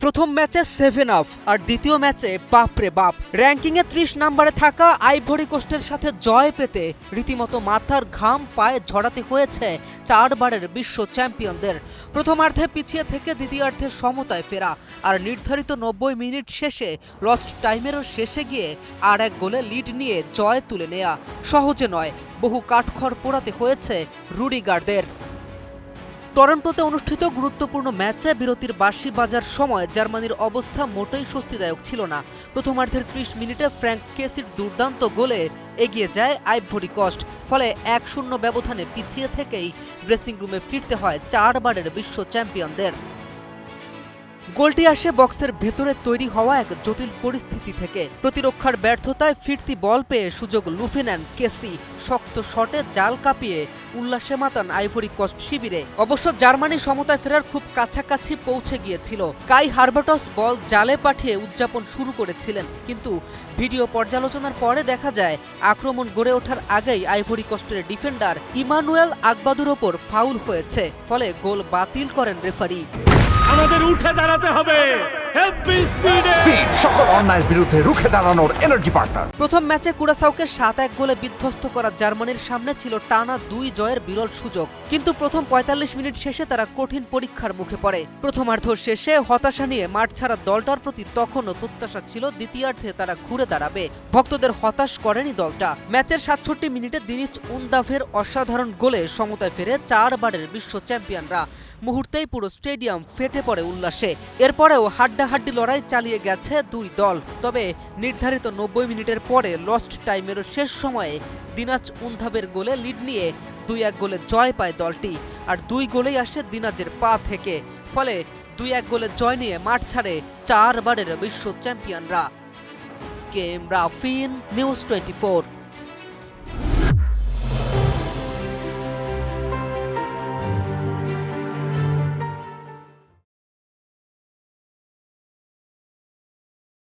প্রথম ম্যাচে 7 অফ আর দ্বিতীয় ম্যাচে বাপরে বাপ। র্যাঙ্কিংয়ে 30 নম্বরে থাকা আইভরি কোস্টের সাথে জয় পেতে রীতিমতো মাথার ঘাম পায়ে ঝরাতে হয়েছে 4 বারের বিশ্ব চ্যাম্পিয়নদের। প্রথমার্ধে পিছিয়ে থেকে দ্বিতীয়ার্ধে সমতায় ফেরা আর নির্ধারিত 90 মিনিট শেষে লস্ট টাইমেরও শেষে গিয়ে আর এক গোলে লিড নিয়ে জয় তুলে নেয়া সহজে নয়, বহু কাঠখড় পোড়াতে হয়েছে রুডিগারদের। টরন্টোতে অনুষ্ঠিত গুরুত্বপূর্ণ ম্যাচে বিরতির বাঁশি বাজার সময় জার্মানির অবস্থা মোটেই স্বস্তিদায়ক ছিল না। প্রথমার্ধের 30 মিনিটে ফ্র্যাঙ্ক কেসির দুর্দান্ত গোলে এগিয়ে যায় আইভরি কোস্ট, ফলে 1-0 ব্যবধানে পিছিয়ে থেকেই ড্রেসিং রুমে ফিরতে হয় 4 বারের বিশ্ব চ্যাম্পিয়নদের। গোলটি আসে বক্সের ভেতরে তৈরি হওয়া এক জটিল পরিস্থিতি থেকে। প্রতিরক্ষার ব্যর্থতায় ফিরতি বল পেয়ে সুযোগ লুফে নেন কেসি, শক্ত শটে জাল কাঁপিয়ে উল্লাসে মাতান আইভরি কোস্ট শিবিরে। অবশ্য জার্মানি সমতায় ফেরার খুব কাছাকাছি পৌঁছে গিয়েছিল। কাই হারবাটস বল জালে পাঠিয়ে উদযাপন শুরু করেছিলেন, কিন্তু ভিডিও পর্যালোচনার পরে দেখা যায় আক্রমণ গড়ে ওঠার আগেই আইভরি কোস্টের ডিফেন্ডার ইমানুয়েল আকবাদুর ওপর ফাউল হয়েছে, ফলে গোল বাতিল করেন রেফারি। আমাদের উঠে দাঁড়াতে হবে, স্পিড সকল অন্যায়ের বিরুদ্ধে রুখে দাঁড়ানোর এনার্জি পার্টনার। প্রথম ম্যাচে কুরাসাওকে 7-1 গোলে বিধ্বস্ত করা জার্মানির সামনে ছিল টানা 2 জয়ের বিরল সুযোগ, কিন্তু প্রথম 45 মিনিট শেষে তারা কঠিন পরীক্ষার মুখে পড়ে। প্রথমার্ধ শেষে হতাশা নিয়ে মাঠ ছাড়া দলটার প্রতি তখনও প্রত্যাশা ছিল দ্বিতীয়ার্ধে তারা ঘুরে দাঁড়াবে। ভক্তদের হতাশ করেনি দলটা। ম্যাচের 67 মিনিটে দিনিচ উনদাভের অসাধারণ গোলে সমতায় ফেরে 4 বারের বিশ্ব চ্যাম্পিয়নরা। মুহূর্তেই পুরো স্টেডিয়াম ফেটে পড়ে উল্লাসে। এরপরেও হাড্ডাহাড্ডি লড়াই চালিয়ে গেছে দুই দল, তবে নির্ধারিত 90 মিনিটের পরে লস্ট টাইমেরও শেষ সময়ে দিনাজ উনধাবের গোলে লিড নিয়ে 2-1 গোলে জয় পায় দলটি, আর 2 গোলেই আসে দিনাজের পা থেকে। ফলে 2-1 গোলে জয় নিয়ে মাঠ ছাড়ে 4 বারের বিশ্ব চ্যাম্পিয়নরা। কেএম রাফিন, নিউজ 24।